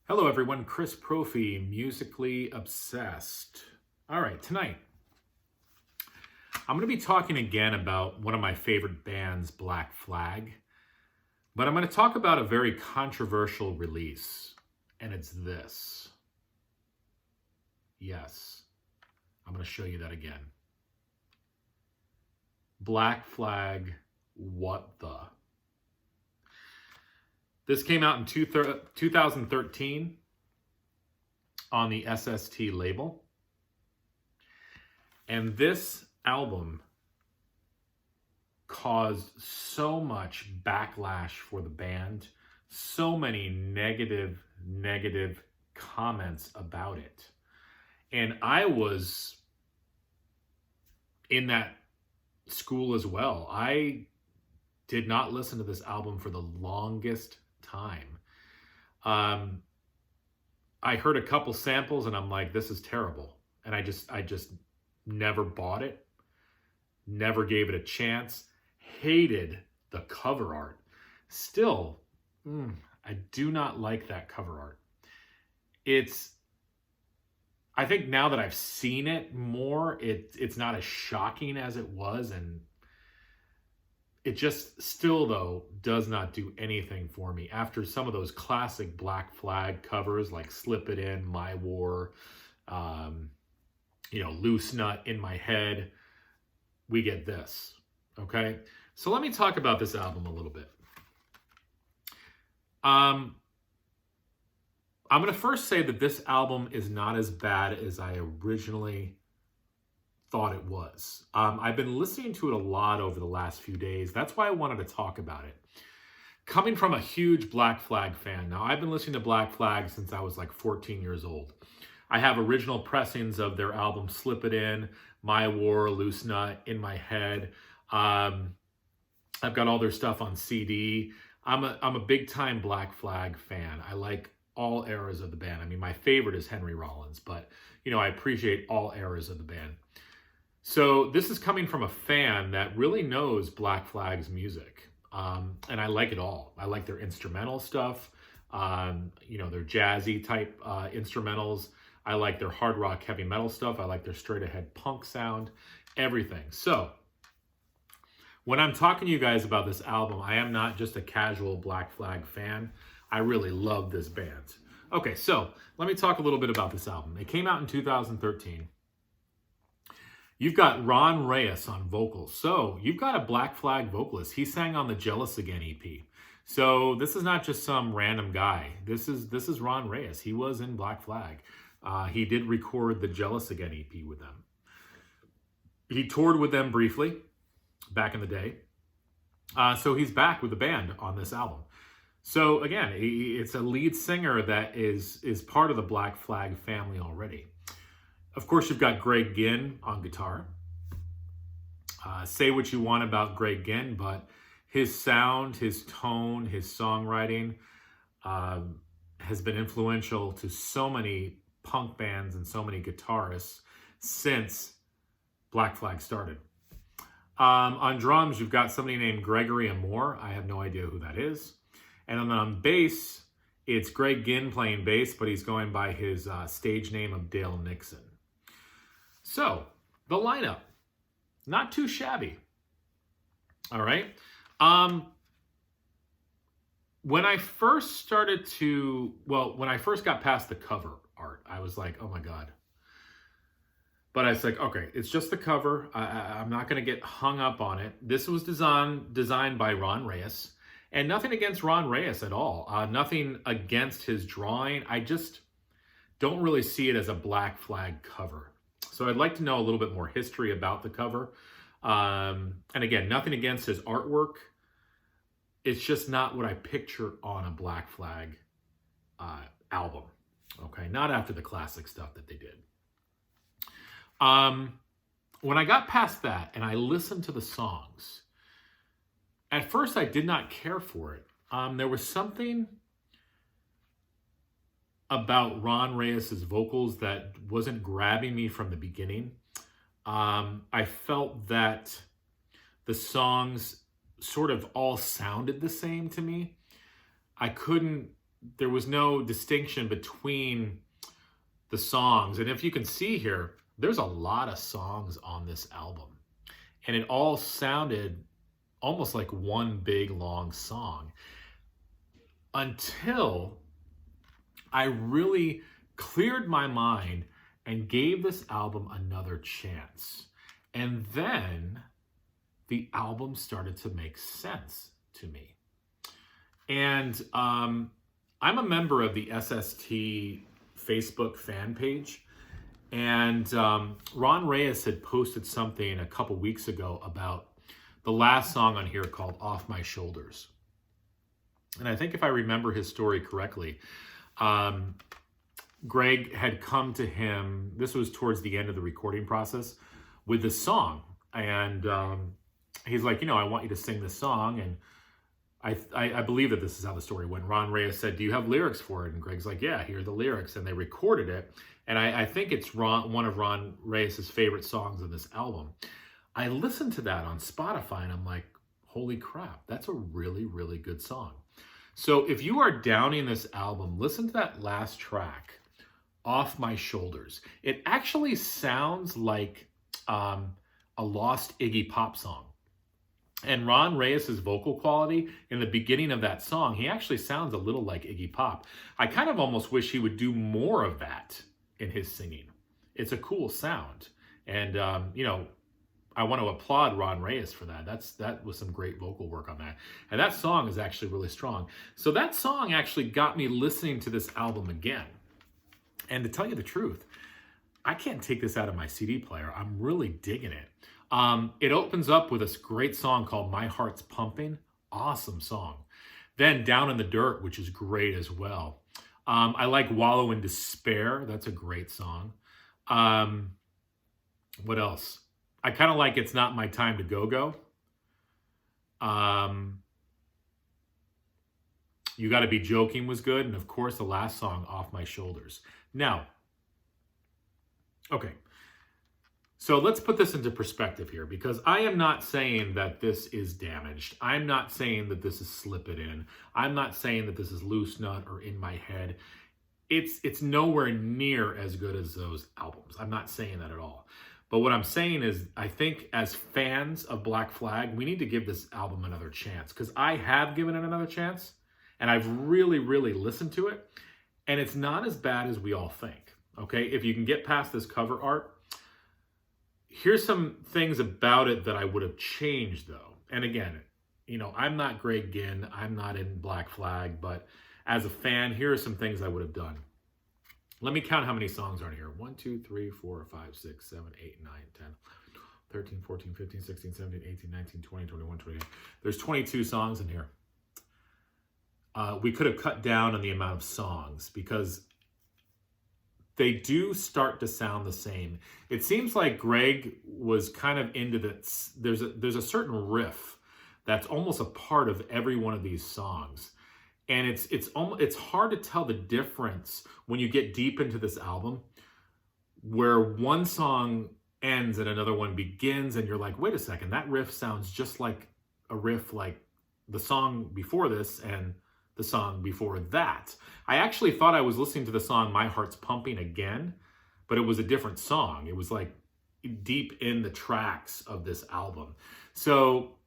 Hello, everyone. Chris Profi, Musically Obsessed. All right, tonight I'm going to be talking again about one of my favorite bands, Black Flag, but I'm going to talk about a very controversial release, and it's this. Yes, I'm going to show you that again. Black Flag, What the? This came out in 2013 on the SST label. And this album caused so much backlash for the band, so many negative comments about it. And I was in that school as well. I did not listen to this album for the longest time. I heard a couple samples and I'm like, this is terrible. And I just never bought it, never gave it a chance, hated the cover art. Still, I do not like that cover art. I think now that I've seen it more, it's not as shocking as it was, and it just still, though, does not do anything for me. After some of those classic Black Flag covers like Slip It In, My War, Loose Nut, In My Head, we get this, okay? So let me talk about this album a little bit. I'm going to first say that this album is not as bad as I originally thought it was. I've been listening to it a lot over the last few days. That's why I wanted to talk about it. Coming from a huge Black Flag fan. Now, I've been listening to Black Flag since I was like 14 years old. I have original pressings of their album Slip It In, My War, Loose Nut, In My Head. I've got all their stuff on CD. I'm a big time Black Flag fan. I like all eras of the band. I mean, my favorite is Henry Rollins, but I appreciate all eras of the band. So this is coming from a fan that really knows Black Flag's music. And I like it all. I like their instrumental stuff, their jazzy type instrumentals. I like their hard rock heavy metal stuff. I like their straight ahead punk sound, everything. So when I'm talking to you guys about this album, I am not just a casual Black Flag fan. I really love this band. Okay, so let me talk a little bit about this album. It came out in 2013. You've got Ron Reyes on vocals. So you've got a Black Flag vocalist. He sang on the Jealous Again EP. So this is not just some random guy. This is Ron Reyes. He was in Black Flag. He did record the Jealous Again EP with them. He toured with them briefly back in the day. So he's back with the band on this album. So again, it's a lead singer that is part of the Black Flag family already. Of course, you've got Greg Ginn on guitar. Say what you want about Greg Ginn, but his sound, his tone, his songwriting has been influential to so many punk bands and so many guitarists since Black Flag started. On drums, you've got somebody named Gregory Amore. I have no idea who that is. And then on bass, it's Greg Ginn playing bass, but he's going by his stage name of Dale Nixon. So, the lineup, not too shabby. All right. When I first got past the cover art, I was like, oh my God. But I was like, okay, it's just the cover. I'm not going to get hung up on it. This was designed by Ron Reyes. And nothing against Ron Reyes at all. Nothing against his drawing. I just don't really see it as a Black Flag cover. So I'd like to know a little bit more history about the cover. And again, nothing against his artwork. It's just not what I picture on a Black Flag album. Okay, not after the classic stuff that they did. When I got past that and I listened to the songs, at first I did not care for it. There was something about Ron Reyes' vocals that wasn't grabbing me from the beginning. I felt that the songs sort of all sounded the same to me. I couldn't there was no distinction between the songs. And if you can see here, there's a lot of songs on this album. And it all sounded almost like one big long song until I really cleared my mind and gave this album another chance. And then the album started to make sense to me. And I'm a member of the SST Facebook fan page. And Ron Reyes had posted something a couple weeks ago about the last song on here called Off My Shoulders. And I think if I remember his story correctly, Greg had come to him, this was towards the end of the recording process, with this song. And he's like, I want you to sing this song. And I believe that this is how the story went. Ron Reyes said, do you have lyrics for it? And Greg's like, yeah, here are the lyrics. And they recorded it. And I think it's one of Ron Reyes' favorite songs on this album. I listened to that on Spotify and I'm like, holy crap, that's a really, really good song. So if you are downing this album, listen to that last track, Off My Shoulders. It actually sounds like a lost Iggy Pop song. And Ron Reyes' vocal quality in the beginning of that song, he actually sounds a little like Iggy Pop. I kind of almost wish he would do more of that in his singing. It's a cool sound. And, I want to applaud Ron Reyes for that. That was some great vocal work on that. And that song is actually really strong. So that song actually got me listening to this album again. And to tell you the truth, I can't take this out of my CD player. I'm really digging it. It opens up with this great song called My Heart's Pumping. Awesome song. Then Down in the Dirt, which is great as well. I like Wallow in Despair. That's a great song. What else? I kind of like It's Not My Time to Go. You Gotta Be Joking was good. And of course, the last song, Off My Shoulders. Now, okay. So let's put this into perspective here, because I am not saying that this is damaged. I'm not saying that this is Slip It In. I'm not saying that this is Loose Nut or In My Head. It's nowhere near as good as those albums. I'm not saying that at all. But what I'm saying is, I think as fans of Black Flag, we need to give this album another chance, because I have given it another chance and I've really, really listened to it. And it's not as bad as we all think. Okay. If you can get past this cover art, here's some things about it that I would have changed though. And again, I'm not Greg Ginn. I'm not in Black Flag, but as a fan, here are some things I would have done. Let me count how many songs are in here. 1, 2, 3, 4, 5, 6, 7, 8, 9, 10, 13, 14, 15, 16, 17, 18, 19, 20, 21, 22. There's 22 songs in here. We could have cut down on the amount of songs because they do start to sound the same. It seems like Greg was kind of into this. There's a certain riff that's almost a part of every one of these songs. And it's hard to tell the difference when you get deep into this album, where one song ends and another one begins, and you're like, wait a second, that riff sounds just like a riff like the song before this and the song before that. I actually thought I was listening to the song My Heart's Pumping again, but it was a different song. It was like deep in the tracks of this album. So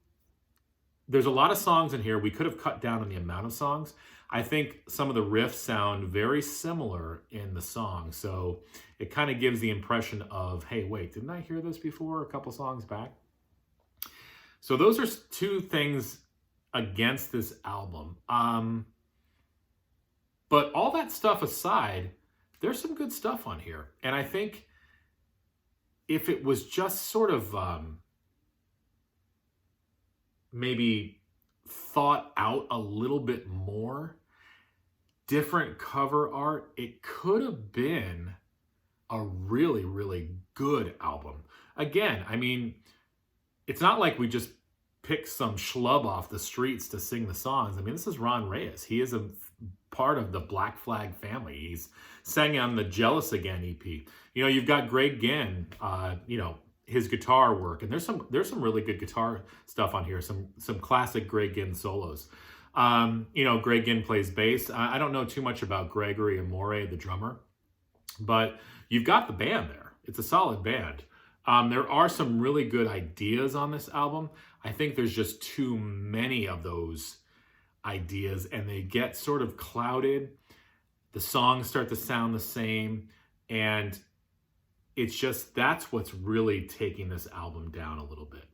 there's a lot of songs in here. We could have cut down on the amount of songs. I think some of the riffs sound very similar in the song. So it kind of gives the impression of, hey, wait, didn't I hear this before a couple songs back? So those are two things against this album. But all that stuff aside, there's some good stuff on here. And I think if it was just sort of maybe thought out a little bit more, different cover art, it could have been a really, really good album. Again, I mean, it's not like we just picked some schlub off the streets to sing the songs. I mean, this is Ron Reyes. He is a part of the Black Flag family. He's sang on the Jealous Again EP. You've got Greg Ginn, his guitar work, and there's some really good guitar stuff on here. Some classic Greg Ginn solos. Greg Ginn plays bass. I don't know too much about Gregory Amore, the drummer, but you've got the band there. It's a solid band. There are some really good ideas on this album. I think there's just too many of those ideas, and they get sort of clouded. The songs start to sound the same, and that's what's really taking this album down a little bit.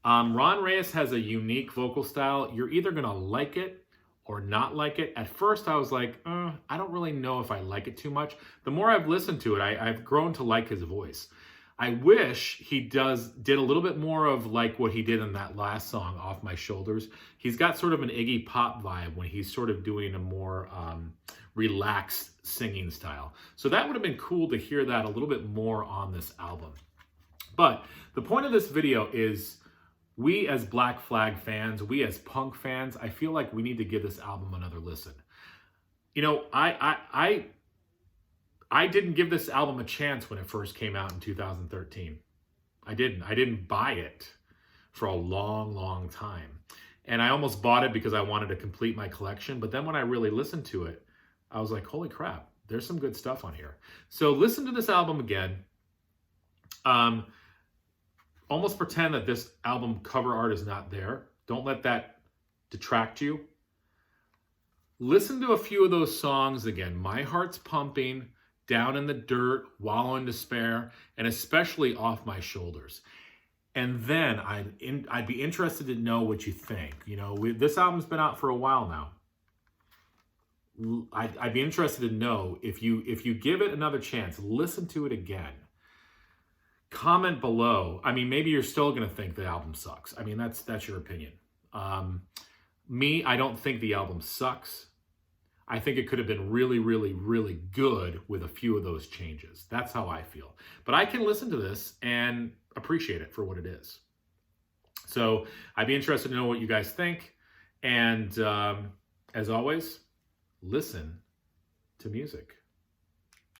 Ron Reyes has a unique vocal style. You're either going to like it or not like it. At first, I was like, I don't really know if I like it too much. The more I've listened to it, I've grown to like his voice. I wish he did a little bit more of like what he did in that last song, Off My Shoulders. He's got sort of an Iggy Pop vibe when he's sort of doing a more relaxed singing style. So that would have been cool to hear that a little bit more on this album. But the point of this video is, we as Black Flag fans, we as punk fans, I feel like we need to give this album another listen. I didn't give this album a chance when it first came out in 2013. I didn't buy it for a long, long time. And I almost bought it because I wanted to complete my collection. But then when I really listened to it, I was like, holy crap, there's some good stuff on here. So listen to this album again. Almost pretend that this album cover art is not there. Don't let that detract you. Listen to a few of those songs again. My Heart's Pumping, Down in the Dirt, Wallow in Despair, and especially Off My Shoulders. And then I'd be interested to know what you think. This album's been out for a while now. I'd be interested to know if you give it another chance, listen to it again. Comment below. Maybe you're still going to think the album sucks. That's your opinion. Me, I don't think the album sucks. I think it could have been really, really, really good with a few of those changes. That's how I feel. But I can listen to this and appreciate it for what it is. So I'd be interested to know what you guys think. And as always, listen to music.